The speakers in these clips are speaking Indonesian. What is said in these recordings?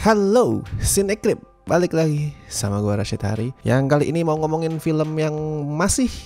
Halo, Cinecrip, balik lagi sama gue Rashid Hari. Yang kali ini mau ngomongin film yang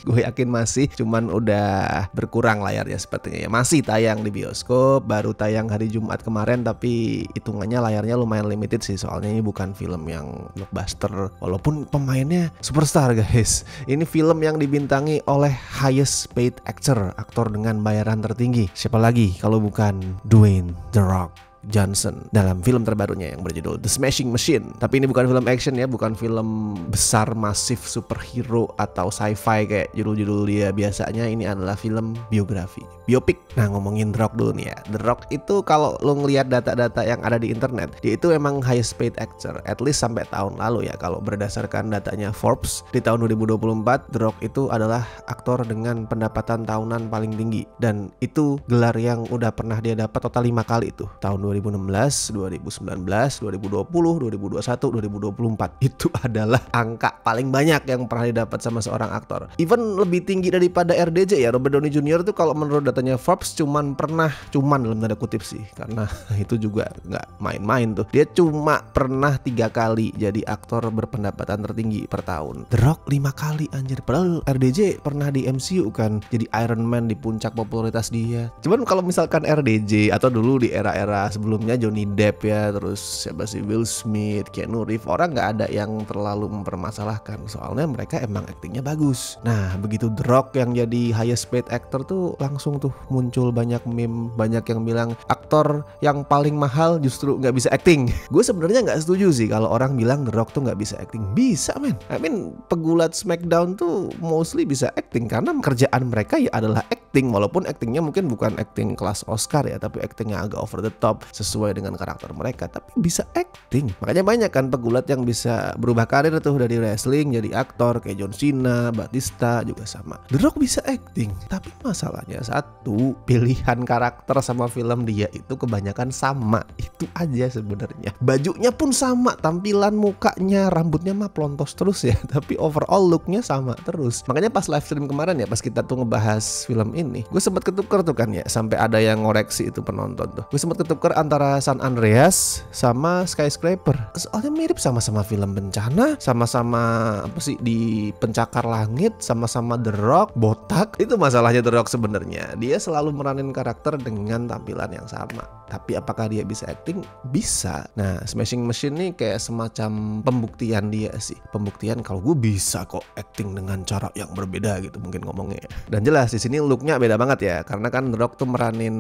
gue yakin masih, cuman udah berkurang layarnya sepertinya ya. Masih tayang di bioskop, baru tayang hari Jumat kemarin, tapi hitungannya layarnya lumayan limited sih. Soalnya ini bukan film yang blockbuster, walaupun pemainnya superstar guys. Ini film yang dibintangi oleh highest paid actor, aktor dengan bayaran tertinggi. Siapa lagi kalau bukan Dwayne The Rock Johnson dalam film terbarunya yang berjudul The Smashing Machine. Tapi ini bukan film action ya, bukan film besar masif superhero atau sci-fi kayak judul-judul dia biasanya. Ini adalah film biografi, biopik. Nah, ngomongin The Rock dulu nih ya. The Rock itu kalau lo ngelihat data-data yang ada di internet, dia itu emang highest paid actor at least sampai tahun lalu ya. Kalau berdasarkan datanya Forbes di tahun 2024, The Rock itu adalah aktor dengan pendapatan tahunan paling tinggi, dan itu gelar yang udah pernah dia dapat total 5 kali itu. Tahun 2016, 2019, 2020, 2021, 2024. Itu adalah angka paling banyak yang pernah didapat sama seorang aktor. Even lebih tinggi daripada RDJ ya. Robert Downey Jr. tuh kalau menurut datanya Forbes cuman dalam tanda kutip sih, karena itu juga nggak main-main tuh. Dia cuma pernah 3 kali jadi aktor berpendapatan tertinggi per tahun. The Rock 5 kali anjir. Padahal RDJ pernah di MCU kan, jadi Iron Man di puncak popularitas dia. Cuman kalau misalkan RDJ atau dulu di era-era sebelumnya Johnny Depp ya, terus siapa sih, Will Smith, Keanu Reeves, orang nggak ada yang terlalu mempermasalahkan soalnya mereka emang aktingnya bagus. Nah, begitu The Rock yang jadi highest paid actor tuh langsung tuh muncul banyak meme, banyak yang bilang aktor yang paling mahal justru nggak bisa acting. Gue sebenarnya nggak setuju sih kalau orang bilang The Rock tuh nggak bisa acting. Bisa men. I mean pegulat Smackdown tuh mostly bisa acting karena kerjaan mereka ya adalah acting, walaupun actingnya mungkin bukan acting kelas Oscar ya, tapi actingnya agak over the top sesuai dengan karakter mereka, tapi bisa acting. Makanya banyak kan pegulat yang bisa berubah karir tuh dari wrestling jadi aktor, kayak John Cena, Batista juga sama. The Rock bisa acting, tapi masalahnya satu, pilihan karakter sama film dia itu kebanyakan sama. Itu aja sebenarnya. Bajunya pun sama, tampilan mukanya, rambutnya mah plontos terus ya, tapi overall looknya sama terus. Makanya pas live stream kemarin ya, pas kita tuh ngebahas film ini, gue sempat ketukar tuh kan ya, sampai ada yang ngoreksi itu penonton tuh. Gue sempat ketukar antara San Andreas sama Skyscraper. Soalnya mirip, sama-sama film bencana, sama-sama apa sih, di pencakar langit, sama-sama The Rock botak. Itu masalahnya The Rock sebenarnya. Dia selalu meranin karakter dengan tampilan yang sama. Tapi apakah dia bisa acting? Bisa. Nah, Smashing Machine nih kayak semacam pembuktian dia sih. Pembuktian kalau gue bisa kok acting dengan cara yang berbeda gitu mungkin ngomongnya. Dan jelas di sini looknya beda banget ya, karena kan The Rock tuh meranin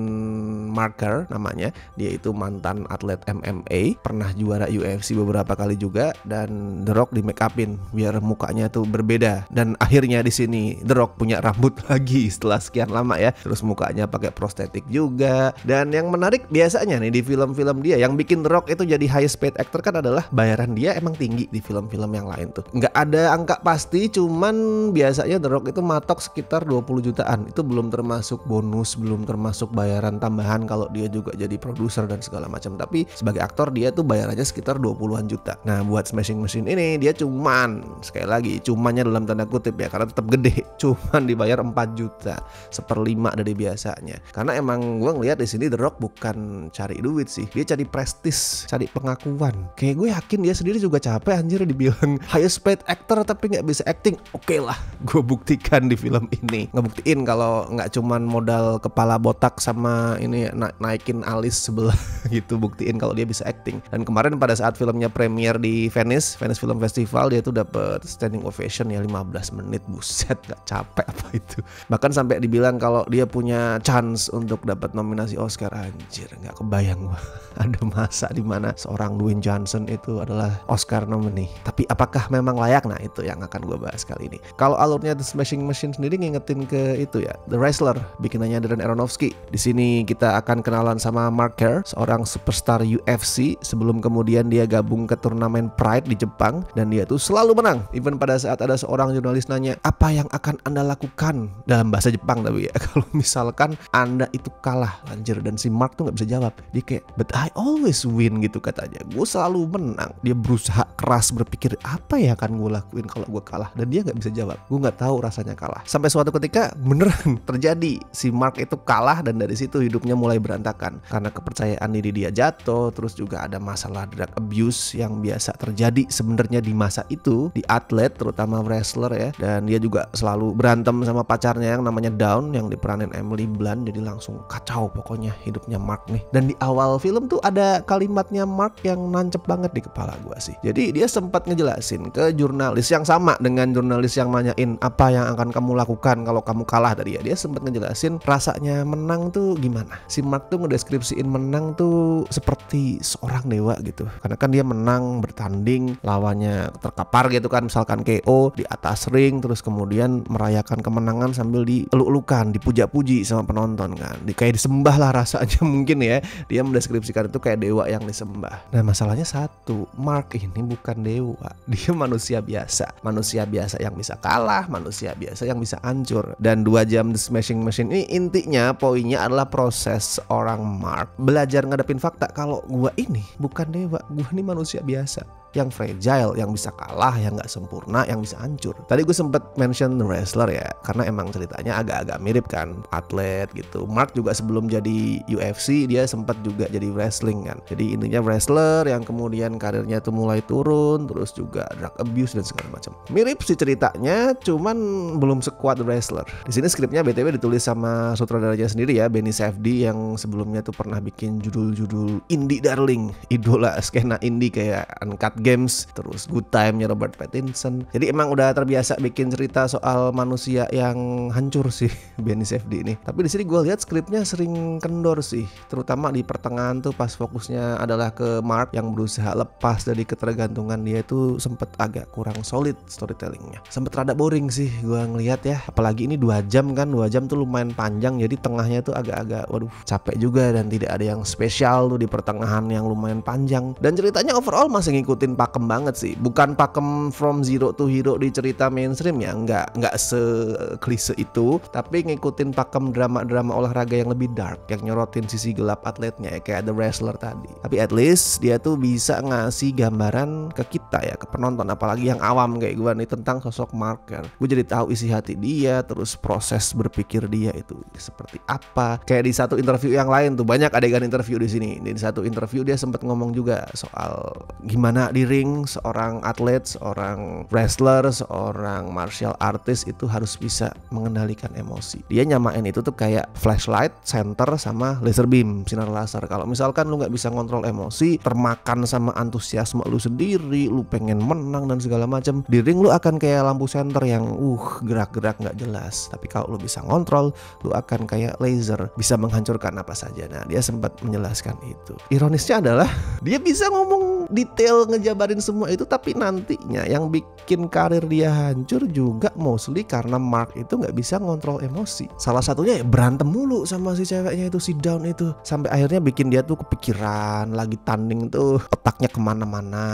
Marker namanya. Dia itu mantan atlet MMA, pernah juara UFC beberapa kali juga, dan The Rock di make upin biar mukanya tuh berbeda. Dan akhirnya di sini The Rock punya rambut lagi setelah sekian lama ya. Terus mukanya pakai prostetik juga. Dan yang menarik biasanya nih di film-film dia, yang bikin The Rock itu jadi highest paid actor kan adalah bayaran dia emang tinggi di film-film yang lain tuh. Nggak ada angka pasti, cuman biasanya The Rock itu matok sekitar 20 jutaan. Itu belum termasuk bonus, belum termasuk bayaran tambahan kalau dia juga jadi produser dan segala macam. Tapi sebagai aktor dia tuh bayarannya sekitar 20-an juta. Nah, buat Smashing Machine ini dia cuman, sekali lagi cumannya dalam tanda kutip ya, karena tetap gede, cuman dibayar 4 juta, 1/5 dari biasanya. Karena emang gue ngeliat di sini The Rock bukan cari duit sih, dia cari prestis, cari pengakuan. Kayak gue yakin dia sendiri juga capek anjir dibilang highest paid actor tapi nggak bisa acting. Oke lah, gue buktikan di film ini. Ngebuktiin kalau nggak cuman modal kepala botak sama ini naikin alis sebelah gitu, buktiin kalau dia bisa acting. Dan kemarin pada saat filmnya premier di Venice Film Festival, dia tuh dapet standing ovation ya 15 menit. Buset, gak capek apa itu. Bahkan sampai dibilang kalau dia punya chance untuk dapat nominasi Oscar. Anjir, gak kebayang gua ada masa dimana seorang Dwayne Johnson itu adalah Oscar nominee. Tapi apakah memang layak? Nah, itu yang akan gue bahas kali ini. Kalau alurnya The Smashing Machine sendiri ngingetin ke itu ya, The Wrestler, bikinannya Darren Aronofsky. Di sini kita akan kenalan sama Mark Kerr, seorang superstar UFC, sebelum kemudian dia gabung ke turnamen Pride di Jepang, dan dia tuh selalu menang. Even pada saat ada seorang jurnalis nanya, apa yang akan Anda lakukan, dalam bahasa Jepang tapi ya, kalau misalkan Anda itu kalah, anjir. Dan si Mark tuh gak bisa jawab. Dia kayak, but I always win gitu katanya. Gue selalu menang. Dia berusaha keras berpikir, apa ya akan gue lakuin kalau gue kalah, dan dia gak bisa jawab. Gue gak tahu rasanya kalah. Sampai suatu ketika beneran terjadi, si Mark itu kalah, dan dari situ hidupnya mulai berantakan karena kepercayaan kepercayaan diri dia jatuh, terus juga ada masalah drug abuse yang biasa terjadi sebenarnya di masa itu di atlet terutama wrestler ya. Dan dia juga selalu berantem sama pacarnya yang namanya Dawn yang diperanin Emily Blunt. Jadi langsung kacau pokoknya hidupnya Mark nih. Dan di awal film tuh ada kalimatnya Mark yang nancep banget di kepala gua sih. Jadi dia sempat ngejelasin ke jurnalis yang sama dengan jurnalis yang nanyain apa yang akan kamu lakukan kalau kamu kalah tadi ya. Dia sempat ngejelasin rasanya menang tuh gimana. Si Mark tuh ngedeskripsiin menang tuh seperti seorang dewa gitu. Karena kan dia menang bertanding, lawannya terkapar gitu kan, misalkan KO di atas ring, terus kemudian merayakan kemenangan sambil dieluk-elukan, dipuja-puji sama penonton kan. Kayak disembah lah rasanya mungkin ya. Dia mendeskripsikan itu kayak dewa yang disembah. Nah masalahnya satu, Mark ini bukan dewa. Dia manusia biasa. Manusia biasa yang bisa kalah, manusia biasa yang bisa hancur. Dan 2 jam The Smashing Machine ini intinya poinnya adalah proses orang Mark belajar ngadepin fakta kalau gua ini bukan dewa, gua ini manusia biasa yang fragile, yang bisa kalah, yang gak sempurna, yang bisa hancur. Tadi gue sempet mention wrestler ya, karena emang ceritanya agak-agak mirip kan, atlet gitu. Mark juga sebelum jadi UFC dia sempat juga jadi wrestling kan. Jadi intinya wrestler yang kemudian karirnya tuh mulai turun, terus juga drug abuse dan segala macam. Mirip sih ceritanya, cuman belum sekuat wrestler. Di sini skripnya BTW ditulis sama sutradaranya sendiri ya, Benny Safdie yang sebelumnya tuh pernah bikin judul-judul indie darling, idola skena indie kayak Uncut Games, terus Good Time-nya Robert Pattinson. Jadi emang udah terbiasa bikin cerita soal manusia yang hancur sih Benny Safdie ini. Tapi di sini gue lihat skripnya sering kendor sih, terutama di pertengahan tuh pas fokusnya adalah ke Mark yang berusaha lepas dari ketergantungan dia itu sempet agak kurang solid storytellingnya. Sempet rada boring sih gue ngelihat ya. Apalagi ini 2 jam kan, 2 jam tuh lumayan panjang. Jadi tengahnya tuh agak-agak waduh capek juga dan tidak ada yang spesial tuh di pertengahan yang lumayan panjang. Dan ceritanya overall masih ngikutin pakem banget sih. Bukan pakem from zero to hero di cerita mainstream ya, nggak se-klise itu, tapi ngikutin pakem drama-drama olahraga yang lebih dark, yang nyorotin sisi gelap atletnya ya, kayak The Wrestler tadi. Tapi at least dia tuh bisa ngasih gambaran ke kita ya, ke penonton, apalagi yang awam kayak gue nih tentang sosok Mark kan. Gue jadi tahu isi hati dia, terus proses berpikir dia itu seperti apa. Kayak di satu interview yang lain tuh, banyak adegan interview di sini. Di satu interview dia sempat ngomong juga soal gimana di ring seorang atlet, seorang wrestler, seorang martial artist itu harus bisa mengendalikan emosi. Dia nyamain itu tuh kayak flashlight, center, sama laser beam, sinar laser. Kalau misalkan lu nggak bisa ngontrol emosi, termakan sama antusiasme lu sendiri, lu pengen menang dan segala macam, di ring lu akan kayak lampu center yang gerak-gerak nggak jelas. Tapi kalau lu bisa ngontrol, lu akan kayak laser, bisa menghancurkan apa saja. Nah dia sempat menjelaskan itu. Ironisnya adalah dia bisa ngomong detail ngejabarin semua itu, tapi nantinya yang bikin karir dia hancur juga mostly karena Mark itu nggak bisa ngontrol emosi. Salah satunya ya berantem mulu sama si ceweknya itu, si Dawn itu, sampai akhirnya bikin dia tuh kepikiran, lagi tanding tuh otaknya kemana-mana,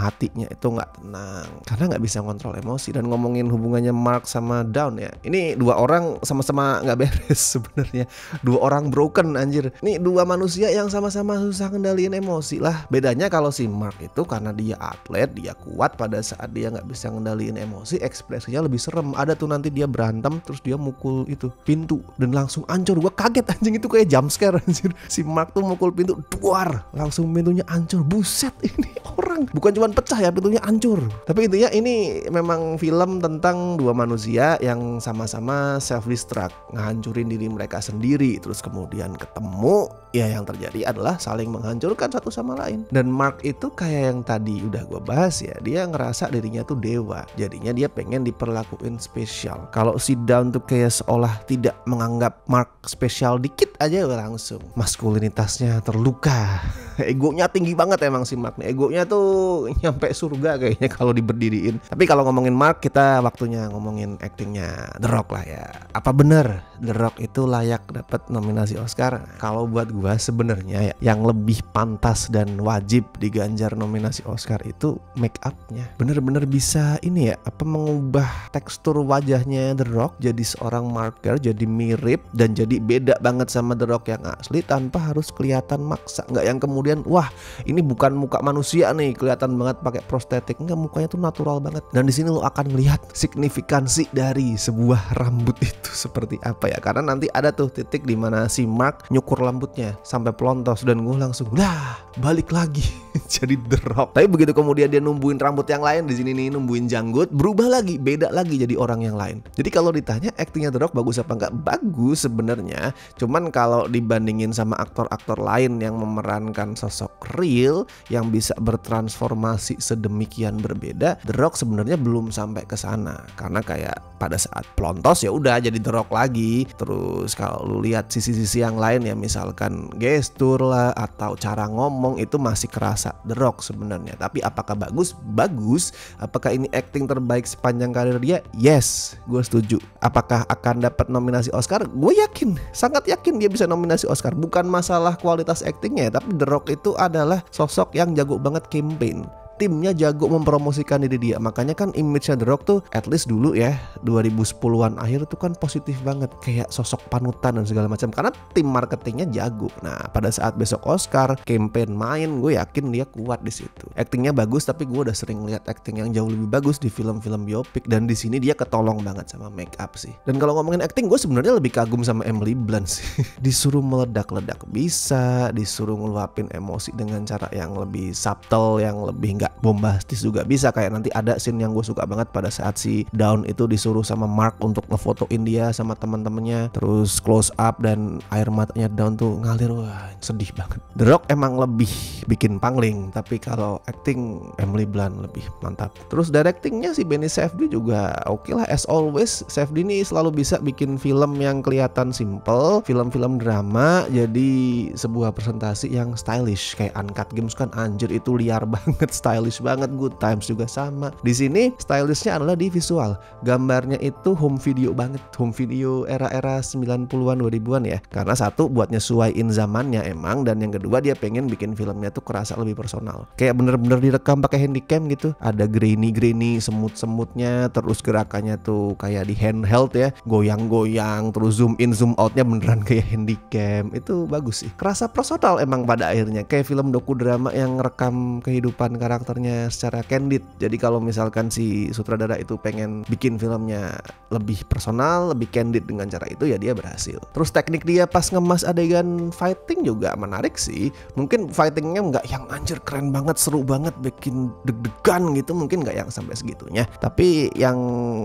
hatinya itu nggak tenang karena nggak bisa ngontrol emosi. Dan ngomongin hubungannya Mark sama Dawn ya, ini 2 orang sama-sama nggak beres sebenarnya, 2 orang broken anjir. Nih 2 manusia yang sama-sama susah kendaliin emosi lah. Bedanya kalau si Mark itu karena dia atlet, dia kuat, pada saat dia nggak bisa ngendaliin emosi, ekspresinya lebih serem. Ada tuh nanti dia berantem terus dia mukul itu pintu dan langsung hancur. Gue kaget anjing, itu kayak jump scare anjir. Si Mark tuh mukul pintu, duar, langsung pintunya hancur. Buset, ini orang bukan cuma pecah ya, pintunya hancur. Tapi intinya ini memang film tentang 2 manusia yang sama-sama self destruct, ngehancurin diri mereka sendiri, terus kemudian ketemu, ya yang terjadi adalah saling menghancurkan satu sama lain. Dan Mark itu kayak yang tadi udah gue bahas ya, dia ngerasa dirinya tuh dewa, jadinya dia pengen diperlakuin spesial. Kalau si Dawn tuh kayak seolah tidak menganggap Mark spesial dikit aja langsung maskulinitasnya terluka. Egonya tinggi banget emang si Mark nih. Egonya tuh nyampe surga kayaknya kalau diberdiriin. Tapi kalau ngomongin Mark, kita waktunya ngomongin aktingnya The Rock lah ya. Apa bener The Rock itu layak dapat nominasi Oscar? Kalau buat gua sebenarnya ya, yang lebih pantas dan wajib diganjar nominasi Oscar itu make up-nya. Bener-bener bisa ini ya, apa mengubah tekstur wajahnya The Rock jadi seorang marker, jadi mirip dan jadi beda banget sama The Rock yang asli tanpa harus kelihatan maksa. Nggak yang kemudian wah ini bukan muka manusia nih, kelihatan banget pakai prostetik. Enggak, mukanya tuh natural banget. Dan di sini lo akan melihat signifikansi dari sebuah rambut itu seperti apa ya, karena nanti ada tuh titik di mana si Mark nyukur rambutnya rambutnya sampai pelontos dan gue langsung lah balik lagi jadi The Rock. Tapi begitu kemudian dia numbuhin rambut yang lain, di sini nih numbuhin janggut, berubah lagi, beda lagi jadi orang yang lain. Jadi kalau ditanya aktingnya The Rock bagus apa enggak, bagus sebenarnya. Cuman kalau dibandingin sama aktor-aktor lain yang memerankan sosok real yang bisa bertransformasi sedemikian berbeda, The Rock sebenarnya belum sampai ke sana. Karena kayak pada saat pelontos ya udah jadi The Rock lagi. Terus kalau lu lihat sisi-sisi yang lain ya, misalkan gestur lah atau cara ngomong, itu masih kerasa The Rock sebenarnya. Tapi apakah bagus? Bagus. Apakah ini acting terbaik sepanjang karir dia? Yes, gue setuju. Apakah akan dapat nominasi Oscar? Gue yakin, sangat yakin dia bisa nominasi Oscar. Bukan masalah kualitas actingnya, tapi The Rock itu adalah sosok yang jago banget campaign. Timnya jago mempromosikan diri dia. Makanya kan image-nya The Rock tuh at least dulu ya 2010-an akhir tuh kan positif banget, kayak sosok panutan dan segala macam karena tim marketingnya jago. Nah pada saat besok Oscar campaign main, gue yakin dia kuat di situ. Actingnya bagus, tapi gue udah sering lihat acting yang jauh lebih bagus di film-film biopik, dan di sini dia ketolong banget sama make up sih. Dan kalau ngomongin acting, gue sebenarnya lebih kagum sama Emily Blunt sih. Disuruh meledak-ledak bisa, disuruh ngeluapin emosi dengan cara yang lebih subtle, yang lebih nggak bombastis juga bisa. Kayak nanti ada scene yang gue suka banget pada saat si Dawn itu disuruh sama Mark untuk ngefotoin dia sama teman-temannya, terus close up dan air matanya Dawn tuh ngalir, wah sedih banget. The Rock emang lebih bikin pangling, tapi kalau acting Emily Blunt lebih mantap. Terus directingnya si Benny Safdie juga oke lah, as always. Safdie nih selalu bisa bikin film yang kelihatan simple, film-film drama jadi sebuah presentasi yang stylish. Kayak Uncut Gems kan anjir itu liar banget, stylish banget. Good Times juga sama. Di sini stylishnya adalah di visual. Gambarnya itu home video banget, home video era-era 90-an 2000-an ya. Karena satu buat nyesuaiin zamannya emang, dan yang kedua dia pengen bikin filmnya tuh kerasa lebih personal. Kayak bener-bener direkam pakai handycam gitu. Ada grainy semut-semutnya, terus gerakannya tuh kayak di handheld ya, goyang-goyang, terus zoom in zoom outnya beneran kayak handycam. Itu bagus sih. Kerasa personal emang pada akhirnya, kayak film doku drama yang rekam kehidupan karakternya secara candid. Jadi kalau misalkan si sutradara itu pengen bikin filmnya lebih personal, lebih candid dengan cara itu, ya dia berhasil. Terus teknik dia pas ngemas adegan fighting juga menarik sih. Mungkin fightingnya nggak yang anjir keren banget, seru banget, bikin deg-degan gitu, mungkin nggak yang sampai segitunya. Tapi yang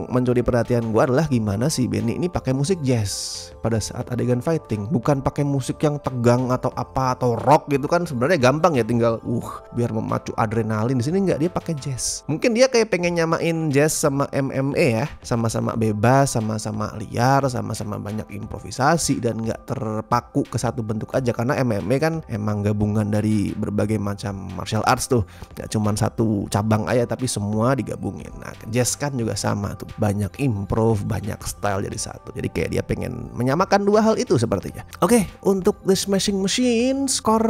mencuri perhatian gue adalah gimana si Benny ini pakai musik jazz pada saat adegan fighting. Bukan pakai musik yang tegang atau apa, atau rock gitu kan sebenarnya gampang ya, tinggal biar memacu adrenalin. Di sini nggak, dia pakai jazz. Mungkin dia kayak pengen nyamain jazz sama MMA ya, sama-sama bebas, sama-sama liar, sama-sama banyak improvisasi dan nggak terpaku ke satu bentuk aja. Karena MMA kan emang gabungan dari berbagai macam martial arts tuh, nggak cuma satu cabang aja tapi semua digabungin. Nah jazz kan juga sama tuh, banyak improv, banyak style jadi satu. Jadi kayak dia pengen menyamakan dua hal itu sepertinya. Oke, untuk The Smashing Machine skor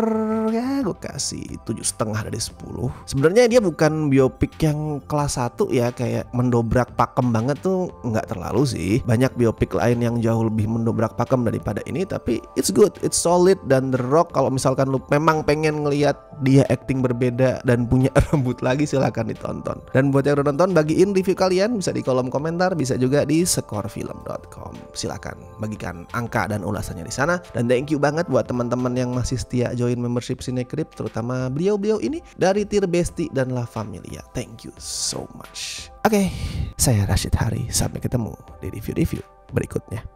ya gue kasih 7,5 dari 10. Sebenarnya dia bukan biopik yang kelas 1 ya, kayak mendobrak pakem banget tuh nggak terlalu sih. Banyak biopik lain yang jauh lebih mendobrak pakem daripada ini, tapi it's good, it's solid. Dan The Rock kalau misalkan lu memang pengen ngelihat dia acting berbeda dan punya rambut lagi, silakan ditonton. Dan buat yang udah nonton, bagiin review kalian bisa di kolom komentar, bisa juga di skorfilm.com. Silakan bagikan angka dan ulasannya di sana. Dan thank you banget buat teman-teman yang masih setia join membership Cinecrip, terutama beliau-beliau ini dari Tier Besti dan La Familia. Thank you so much. Oke, saya Rashid Hari. Sampai ketemu di review-review berikutnya.